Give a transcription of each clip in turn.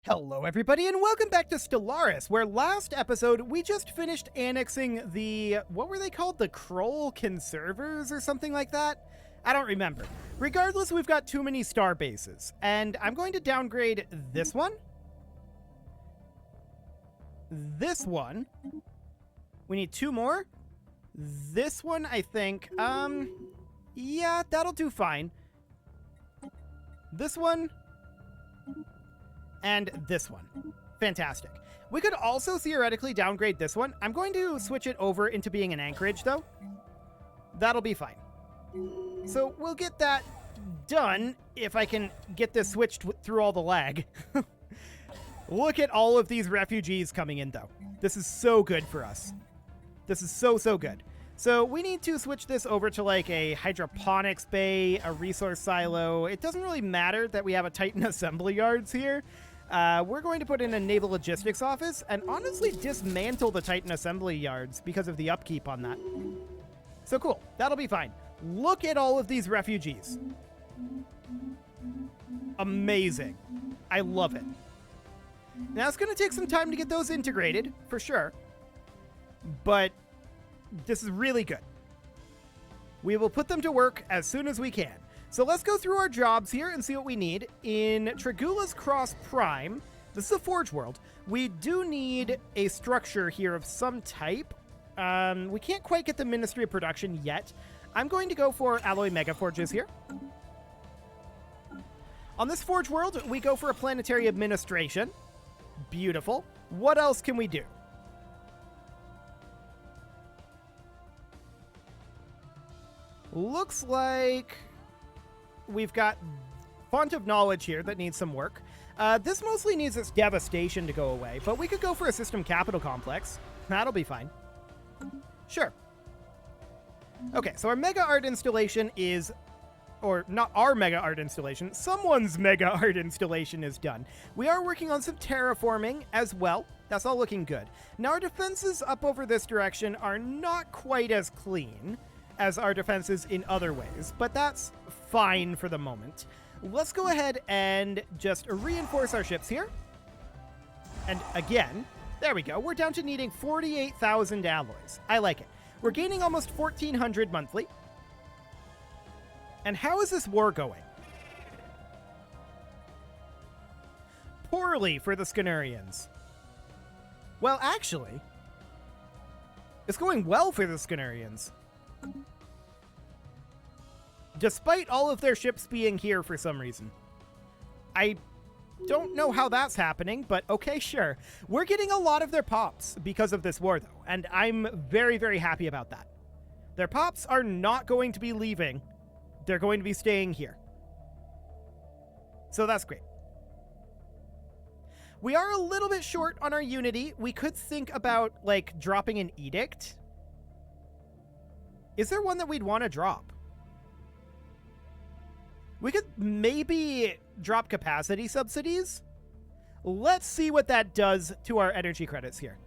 Hello everybody and welcome back to Stellaris, where last episode we just finished annexing the, what were they called? The Kroll Conservers or something like that? I don't remember. Regardless, we've got too many star bases, and I'm going to downgrade this one. This one. We need two more. This one, I think. Yeah, that'll do fine. This one. And this one. Fantastic. We could also theoretically downgrade this one. I'm going to switch it over into being an anchorage, though. That'll be fine. So we'll get that done if I can get this switched through all the lag. Look at all of these refugees coming in, though. This is so good for us. This is so good. So we need to switch this over to like a hydroponics bay, a resource silo. It doesn't really matter that we have a Titan assembly yards here. We're going to put in a naval logistics office and honestly dismantle the Titan assembly yards because of the upkeep on that. So cool. That'll be fine. Look at all of these refugees. Amazing. I love it. Now it's going to take some time to get those integrated, for sure. But this is really good. We will put them to work as soon as we can. So let's go through our jobs here and see what we need. In Tragula's Cross Prime, this is a forge world. We do need a structure here of some type. We can't quite get the Ministry of Production yet. I'm going to go for alloy mega forges here. On this forge world, we go for a planetary administration. Beautiful. What else can we do? Looks like we've got Font of Knowledge here that needs some work. This mostly needs its devastation to go away, but we could go for a system capital complex. That'll be fine. Sure. Okay, so our mega art installation is, or not our mega art installation, someone's mega art installation is done. We are working on some terraforming as well. That's all looking good. Now our defenses up over this direction are not quite as clean as our defenses in other ways, but that's fine for the moment. Let's go ahead and just reinforce our ships here. And again, there we go. We're down to needing 48,000 alloys. I like it. We're gaining almost 1,400 monthly. And how is this war going? Poorly for the Scanurians. Well, actually, it's going well for the Scanurians. Despite all of their ships being here for some reason. I don't know how that's happening, but okay, sure. We're getting a lot of their pops because of this war, though, and I'm very, very happy about that. Their pops are not going to be leaving. They're going to be staying here. So that's great. We are a little bit short on our unity. We could think about, like, dropping an edict. Is there one that we'd want to drop? We could maybe drop capacity subsidies. Let's see what that does to our energy credits here.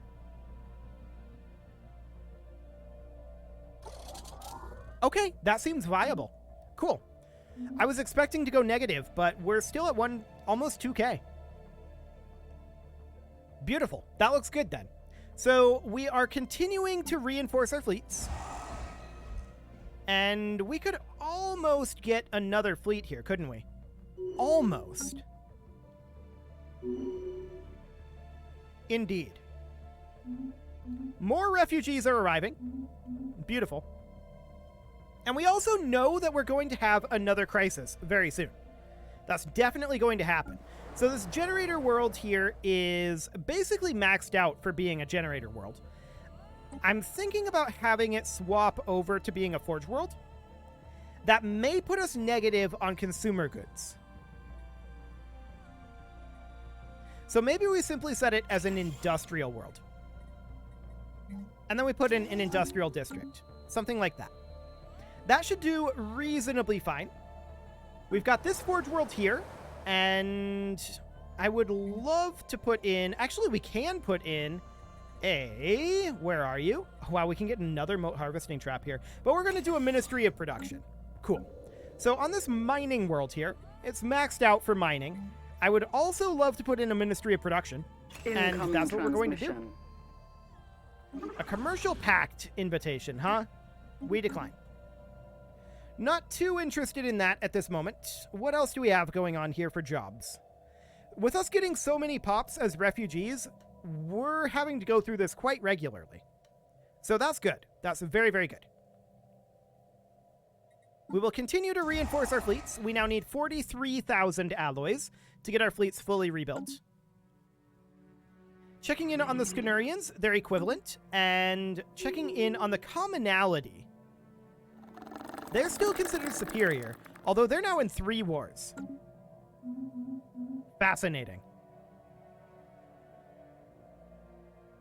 Okay, that seems viable. Cool. I was expecting to go negative, but we're still at almost 2K. Beautiful. That looks good then. So we are continuing to reinforce our fleets. And we could almost get another fleet here, couldn't we? Almost. Indeed. More refugees are arriving. Beautiful. And we also know that we're going to have another crisis very soon. That's definitely going to happen. So this generator world here is basically maxed out for being a generator world. I'm thinking about having it swap over to being a forge world. That may put us negative on consumer goods. So maybe we simply set it as an industrial world. And then we put in an industrial district. Something like that. That should do reasonably fine. We've got this forge world here. And I would love to put in... Actually, we can put in where are you? Wow, we can get another moat harvesting trap here. But we're going to do a Ministry of Production. Cool. So on this mining world here, it's maxed out for mining. I would also love to put in a Ministry of Production, and that's what we're going to do. A commercial pact invitation, huh? We decline. Not too interested in that at this moment. What else do we have going on here for jobs? With us getting so many pops as refugees, we're having to go through this quite regularly. So that's good. That's very, very good. We will continue to reinforce our fleets. We now need 43,000 alloys to get our fleets fully rebuilt. Checking in on the Scanurians, they're equivalent, and checking in on the commonality. They're still considered superior, although they're now in 3 wars. Fascinating.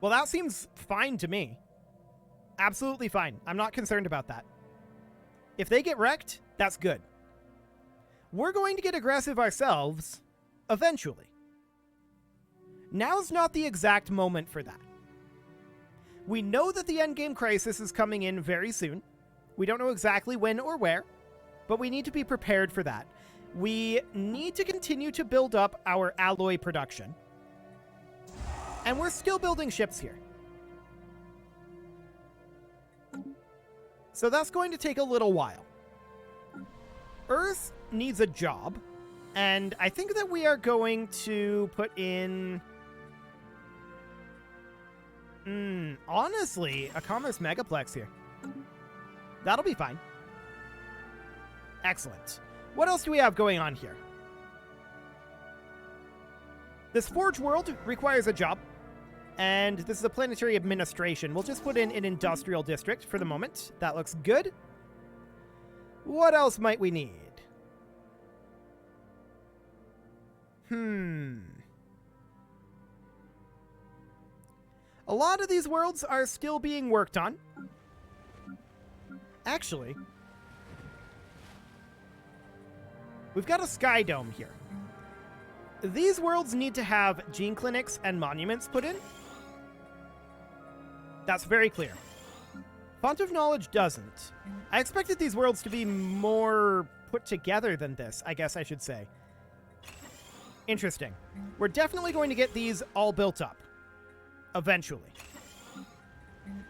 Well, that seems fine to me. Absolutely fine. I'm not concerned about that. If they get wrecked, that's good. We're going to get aggressive ourselves eventually. Now's not the exact moment for that. We know that the endgame crisis is coming in very soon. We don't know exactly when or where, but we need to be prepared for that. We need to continue to build up our alloy production. And we're still building ships here. So that's going to take a little while. Earth needs a job, and I think that we are going to put in... honestly, a commerce megaplex here. That'll be fine. Excellent. What else do we have going on here? This Forge world requires a job, and this is a planetary administration. We'll just put in an industrial district for the moment. That looks good. What else might we need? A lot of these worlds are still being worked on. Actually, we've got a sky dome here. These worlds need to have gene clinics and monuments put in. That's very clear. Font of Knowledge doesn't. I expected these worlds to be more put together than this, I guess I should say. Interesting. We're definitely going to get these all built up. Eventually.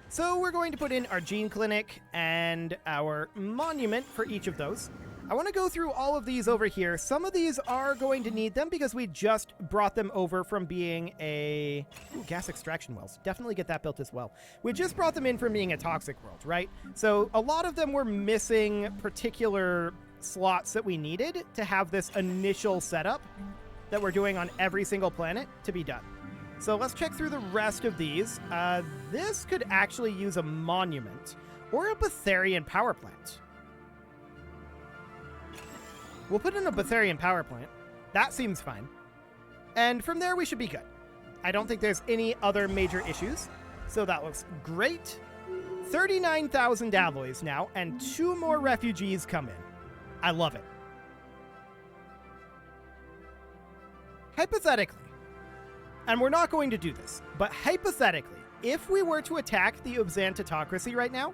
So we're going to put in our gene clinic and our monument for each of those. I want to go through all of these over here. Some of these are going to need them because we just brought them over from being a... Ooh, gas extraction wells. Definitely get that built as well. We just brought them in from being a toxic world, right? So a lot of them were missing particular slots that we needed to have this initial setup that we're doing on every single planet to be done. So let's check through the rest of these. This could actually use a monument or a Betharian power plant. We'll put in a Betharian power plant. That seems fine. And from there, we should be good. I don't think there's any other major issues. So that looks great. 39,000 alloys now, and 2 more refugees come in. I love it. Hypothetically, and we're not going to do this, but hypothetically, if we were to attack the Ubzantitocracy right now,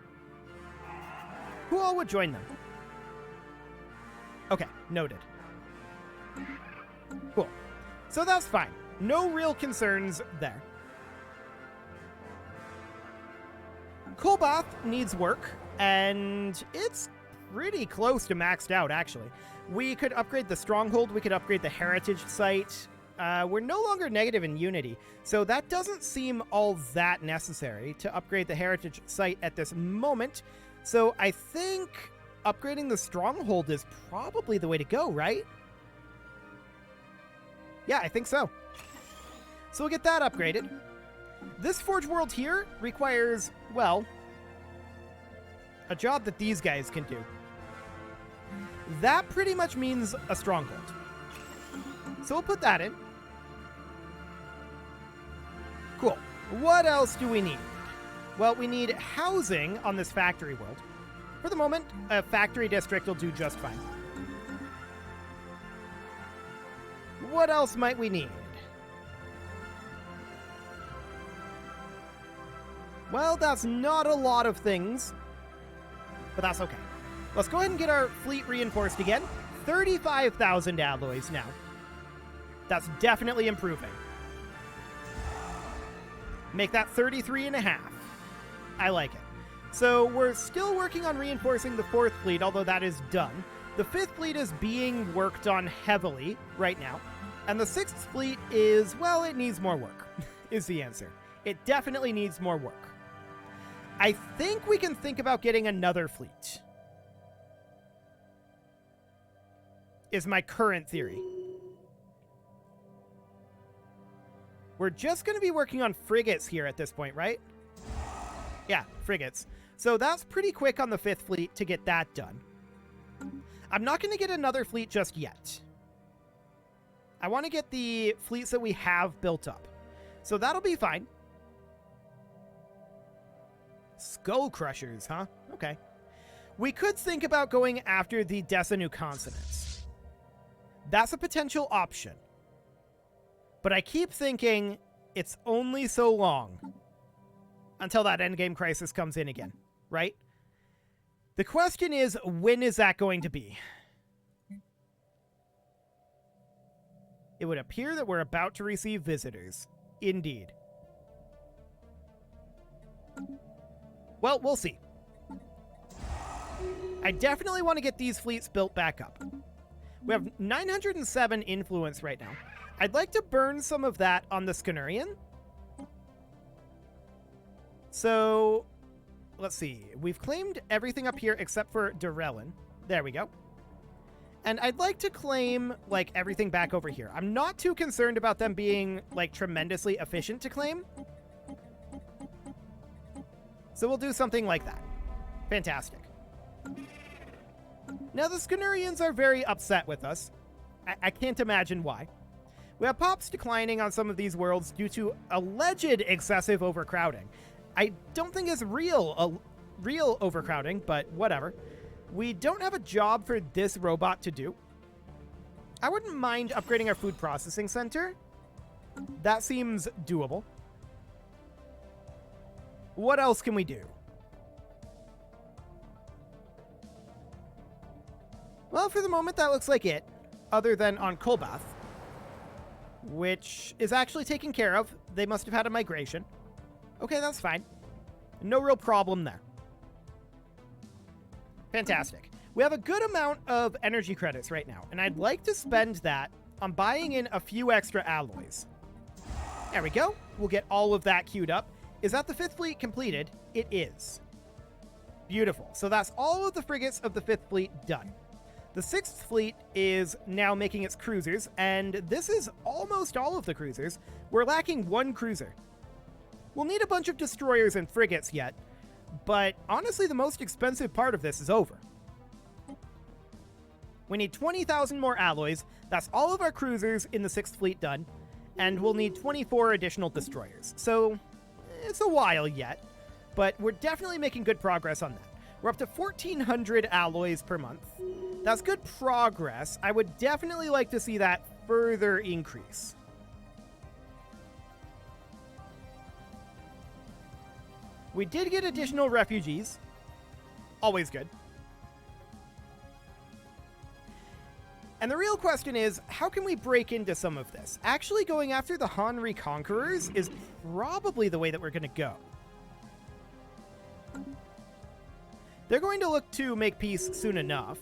who all would join them? Okay, noted. Cool. So that's fine. No real concerns there. Kolbath needs work, and it's pretty close to maxed out, actually. We could upgrade the Stronghold, we could upgrade the Heritage Site. We're no longer negative in Unity, so that doesn't seem all that necessary to upgrade the Heritage Site at this moment. So I think upgrading the Stronghold is probably the way to go, right? Yeah, I think so. So we'll get that upgraded. This Forge World here requires, well, a job that these guys can do. That pretty much means a Stronghold. So we'll put that in. Cool. What else do we need? Well, we need housing on this factory world. For the moment, a factory district will do just fine. What else might we need? Well, that's not a lot of things, but that's okay. Let's go ahead and get our fleet reinforced again. 35,000 alloys now. That's definitely improving. Make that 33.5. I like it. So we're still working on reinforcing the 4th fleet, although that is done. The 5th fleet is being worked on heavily right now. And the 6th fleet is, well, it needs more work, is the answer. It definitely needs more work. I think we can think about getting another fleet, is my current theory. We're just going to be working on frigates here at this point, right? Yeah, frigates. So that's pretty quick on the 5th fleet to get that done. I'm not going to get another fleet just yet. I want to get the fleets that we have built up. So that'll be fine. Skull Crushers, huh? Okay. We could think about going after the Desanu consonants. That's a potential option. But I keep thinking it's only so long until that endgame crisis comes in again, right? The question is, when is that going to be? It would appear that we're about to receive visitors. Indeed. Well, we'll see. I definitely want to get these fleets built back up. We have 907 influence right now. I'd like to burn some of that on the Scanurian. So, let's see. We've claimed everything up here except for Durelin. There we go. And I'd like to claim, like, everything back over here. I'm not too concerned about them being, like, tremendously efficient to claim. So we'll do something like that. Fantastic. Now, the Scanurians are very upset with us. I can't imagine why. We have pops declining on some of these worlds due to alleged excessive overcrowding. I don't think it's real overcrowding, but whatever. We don't have a job for this robot to do. I wouldn't mind upgrading our food processing center. That seems doable. What else can we do? Well, for the moment, that looks like it, other than on Kolbath, which is actually taken care of. They must have had a migration. Okay, that's fine. No real problem there. Fantastic. We have a good amount of energy credits right now, and I'd like to spend that on buying in a few extra alloys. There we go. We'll get all of that queued up. Is that the 5th fleet completed? It is. Beautiful. So that's all of the frigates of the 5th fleet done. The 6th fleet is now making its cruisers, and this is almost all of the cruisers. We're lacking one cruiser. We'll need a bunch of destroyers and frigates yet, but honestly, the most expensive part of this is over. We need 20,000 more alloys. That's all of our cruisers in the 6th fleet done, and we'll need 24 additional destroyers. So it's a while yet, but we're definitely making good progress on that. We're up to 1,400 alloys per month. That's good progress. I would definitely like to see that further increase. We did get additional refugees. Always good. And the real question is, how can we break into some of this? Actually going after the Han Reconquerors is probably the way that we're going to go. They're going to look to make peace soon enough.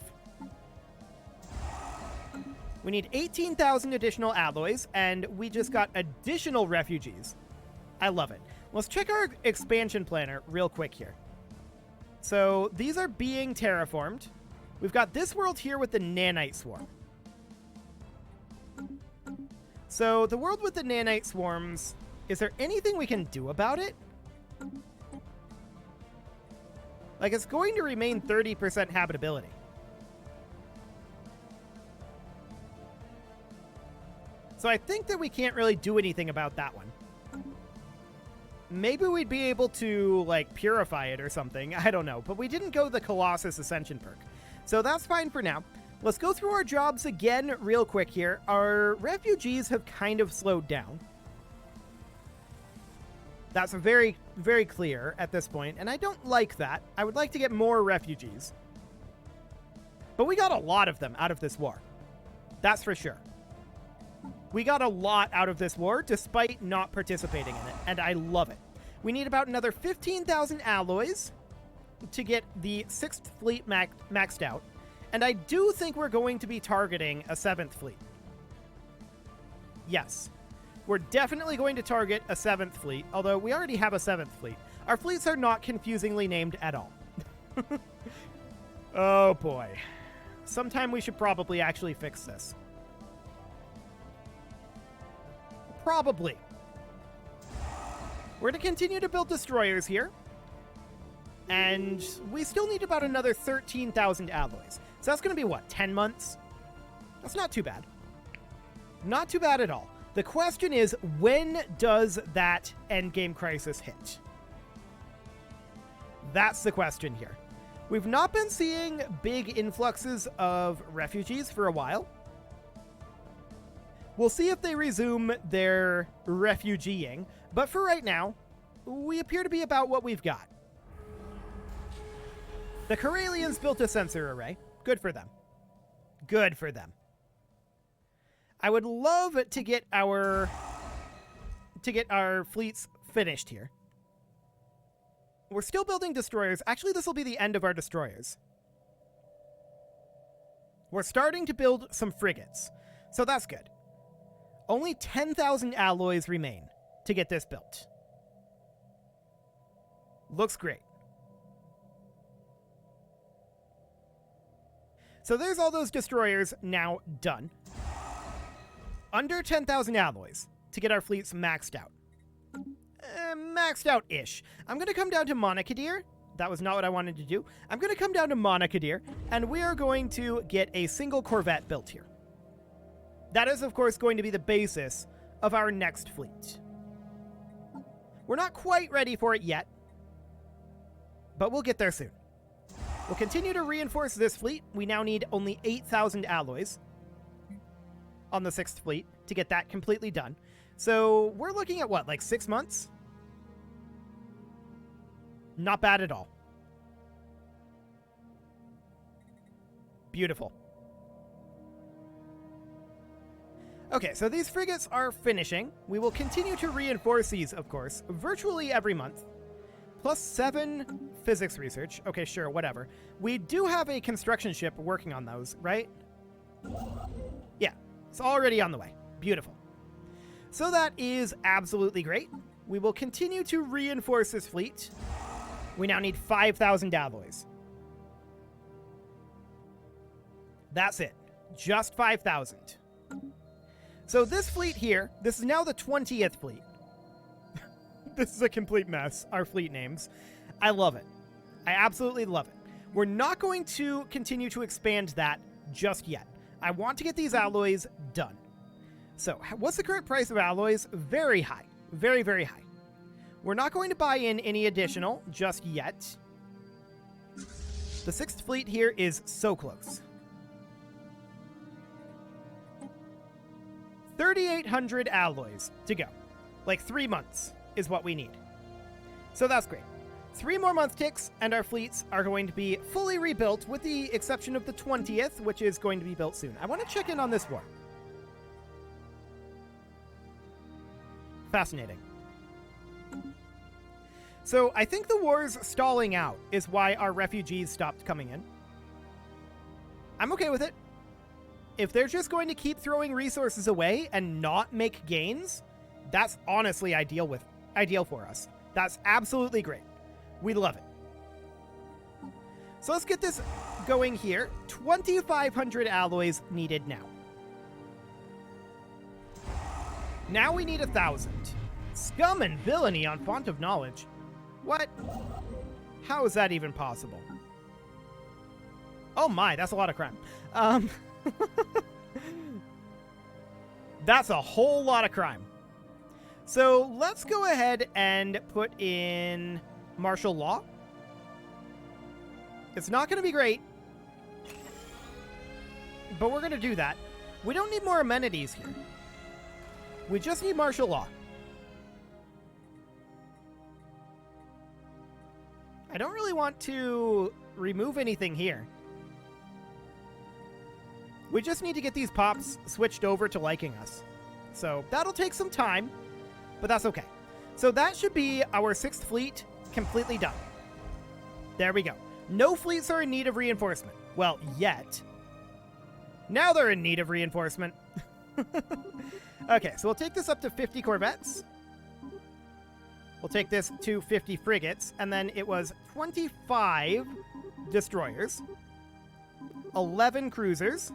We need 18,000 additional alloys, and we just got additional refugees. I love it. Let's check our expansion planner real quick here. So these are being terraformed. We've got this world here with the nanite swarm. So the world with the nanite swarms, is there anything we can do about it? Like, it's going to remain 30% habitability. So I think that we can't really do anything about that one. Maybe we'd be able to, like, purify it or something. I don't know. But we didn't go the Colossus Ascension perk. So that's fine for now. Let's go through our jobs again real quick here. Our refugees have kind of slowed down. That's very, very clear at this point, and I don't like that. I would like to get more refugees. But we got a lot of them out of this war. That's for sure. We got a lot out of this war despite not participating in it, and I love it. We need about another 15,000 alloys to get the 6th fleet maxed out, and I do think we're going to be targeting a 7th fleet. Yes, we're definitely going to target a 7th fleet, although we already have a 7th fleet. Our fleets are not confusingly named at all. Oh boy. Sometime we should probably actually fix this. Probably. We're going to continue to build destroyers here. And we still need about another 13,000 alloys. So that's going to be, what, 10 months? That's not too bad. Not too bad at all. The question is, when does that endgame crisis hit? That's the question here. We've not been seeing big influxes of refugees for a while. We'll see if they resume their refugeeing, but for right now, we appear to be about what we've got. The Corellians built a sensor array. Good for them. Good for them. I would love to get our fleets finished here. We're still building destroyers. Actually, this will be the end of our destroyers. We're starting to build some frigates, so that's good. Only 10,000 alloys remain to get this built. Looks great. So there's all those destroyers now done. Under 10,000 alloys to get our fleets maxed out. Maxed out-ish. I'm going to come down to Monocadir. That was not what I wanted to do. I'm going to come down to Monocadir, and we are going to get a single corvette built here. That is, of course, going to be the basis of our next fleet. We're not quite ready for it yet, but we'll get there soon. We'll continue to reinforce this fleet. We now need only 8,000 alloys on the 6th fleet to get that completely done. So we're looking at what, like 6 months? Not bad at all. Beautiful. Okay, so these frigates are finishing. We will continue to reinforce these, of course, virtually every month. Plus 7 physics research. Okay, sure, whatever. We do have a construction ship working on those, right? Yeah, it's already on the way. Beautiful. So that is absolutely great. We will continue to reinforce this fleet. We now need 5,000 alloys. That's it. Just 5,000. So this fleet here, this is now the 20th fleet. This is a complete mess, our fleet names. I love it. I absolutely love it. We're not going to continue to expand that just yet. I want to get these alloys done. So what's the current price of alloys? Very high. Very, very high. We're not going to buy in any additional just yet. The 6th fleet here is so close. 3,800 alloys to go. Like 3 months is what we need. So that's great. 3 more month ticks and our fleets are going to be fully rebuilt with the exception of the 20th, which is going to be built soon. I want to check in on this war. Fascinating. So I think the war's stalling out is why our refugees stopped coming in. I'm okay with it. If they're just going to keep throwing resources away and not make gains, that's honestly ideal for us. That's absolutely great. We love it. So let's get this going here. 2,500 alloys needed now. Now we need 1,000. Scum and villainy on Font of Knowledge. What? How is that even possible? Oh my, that's a lot of crime. That's a whole lot of crime. So let's go ahead and put in martial law. It's not going to be great, but we're going to do that. We don't need more amenities here. We just need martial law. I don't really want to remove anything here. We just need to get these pops switched over to liking us. So that'll take some time, but that's okay. So that should be our 6th fleet completely done. There we go. No fleets are in need of reinforcement. Well, yet. Now they're in need of reinforcement. Okay, so we'll take this up to 50 corvettes. We'll take this to 50 frigates, and then it was 25 destroyers, 11 cruisers,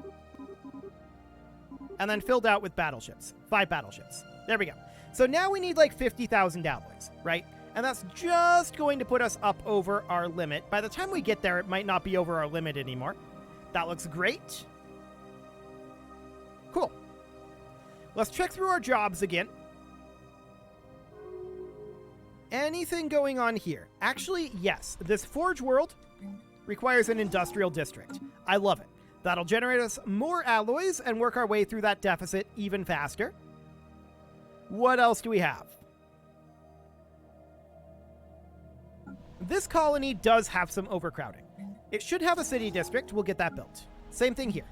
and then filled out with battleships. 5 battleships. There we go. So now we need like 50,000 alloys, right? And that's just going to put us up over our limit. By the time we get there, it might not be over our limit anymore. That looks great. Cool. Let's check through our jobs again. Anything going on here? Actually, yes. This Forge World requires an industrial district. I love it. That'll generate us more alloys and work our way through that deficit even faster. What else do we have? This colony does have some overcrowding. It should have a city district. We'll get that built. Same thing here.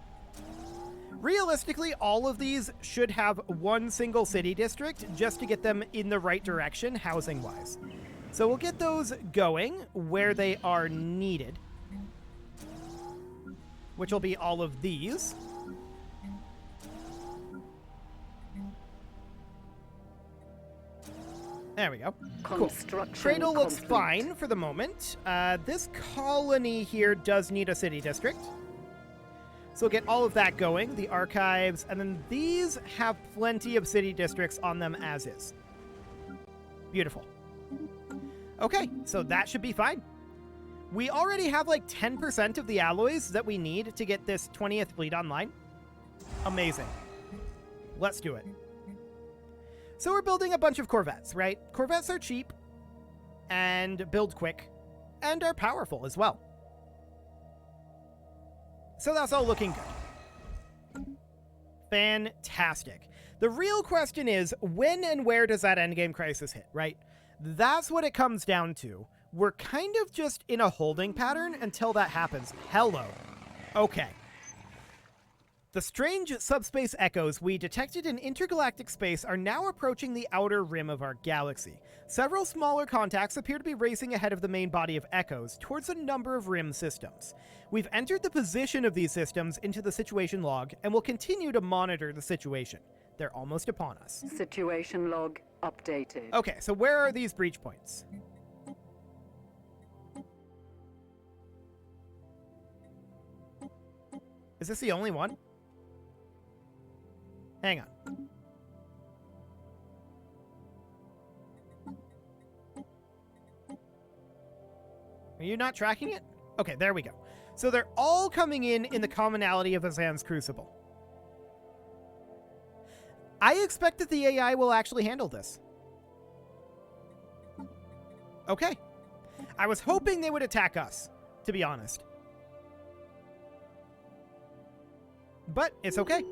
Realistically, all of these should have one single city district just to get them in the right direction housing-wise. So we'll get those going where they are needed, which will be all of these. There we go. Cool. Cradle looks fine for the moment. This colony here does need a city district. So we'll get all of that going, the archives, and then these have plenty of city districts on them as is. Beautiful. Okay, so that should be fine. We already have like 10% of the alloys that we need to get this 20th fleet online. Amazing. Let's do it. So we're building a bunch of corvettes, right? Corvettes are cheap and build quick and are powerful as well. So that's all looking good. Fantastic. The real question is, when and where does that endgame crisis hit, right? That's what it comes down to. We're kind of just in a holding pattern until that happens. Hello. Okay. The strange subspace echoes we detected in intergalactic space are now approaching the outer rim of our galaxy. Several smaller contacts appear to be racing ahead of the main body of echoes towards a number of rim systems. We've entered the position of these systems into the situation log and will continue to monitor the situation. They're almost upon us. Situation log updated. Okay, so where are these breach points? Is this the only one? Hang on. Are you not tracking it? Okay, there we go. So they're all coming in the commonality of Azan's Crucible. I expect that the AI will actually handle this. Okay. I was hoping they would attack us, to be honest. But it's okay.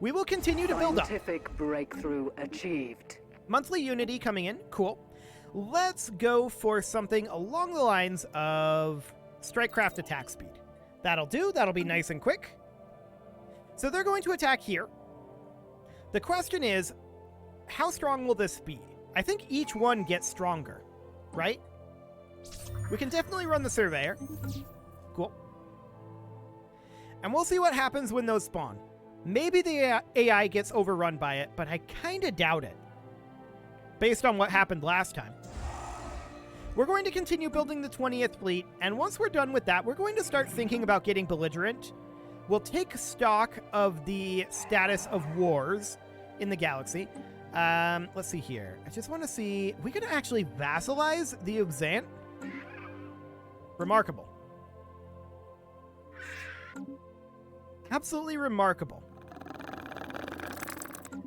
We will continue to build up. Scientific breakthrough achieved. Monthly Unity coming in. Cool. Let's go for something along the lines of Strikecraft attack speed. That'll do. That'll be nice and quick. So they're going to attack here. The question is, how strong will this be? I think each one gets stronger, right? We can definitely run the Surveyor. Cool. And we'll see what happens when those spawn. Maybe the AI gets overrun by it, but I kind of doubt it, based on what happened last time. We're going to continue building the 20th fleet, and once we're done with that, we're going to start thinking about getting belligerent. We'll take stock of the status of wars in the galaxy. Let's see here. I just want to see... We can actually vassalize the Ubzant? Remarkable. Absolutely remarkable.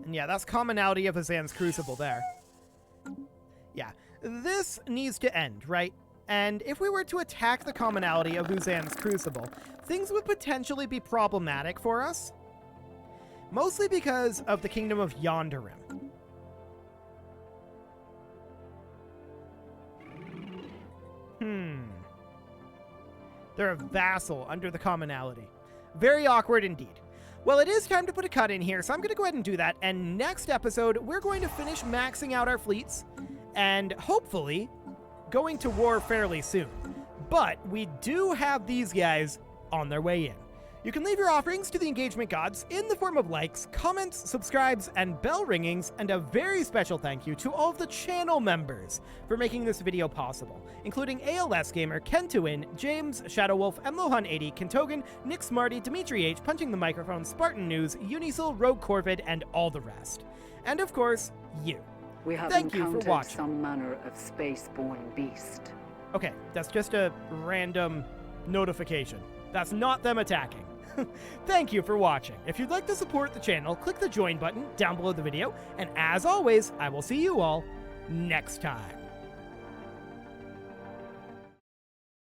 And yeah, that's commonality of Azan's Crucible there. Yeah, this needs to end, right? And if we were to attack the commonality of Azan's Crucible, things would potentially be problematic for us. Mostly because of the Kingdom of Yonderim. They're a vassal under the commonality. Very awkward indeed. Well, it is time to put a cut in here, so I'm going to go ahead and do that. And next episode, we're going to finish maxing out our fleets and hopefully going to war fairly soon. But we do have these guys on their way in. You can leave your offerings to the engagement gods in the form of likes, comments, subscribes, and bell ringings, and a very special thank you to all of the channel members for making this video possible, including ALS Gamer, Kentuin, James, Shadowwolf, Mlohan80, Kentogan, Nick Smarty, Dimitri H, Punching the Microphone, Spartan News, Unisil, Rogue Corvid, and all the rest. And of course, you. We have Thank you for encountered watching. some manner of space-borne beast. Okay, that's just a random notification. That's not them attacking. Thank you for watching. If you'd like to support the channel, click the join button down below the video, and as always, I will see you all next time.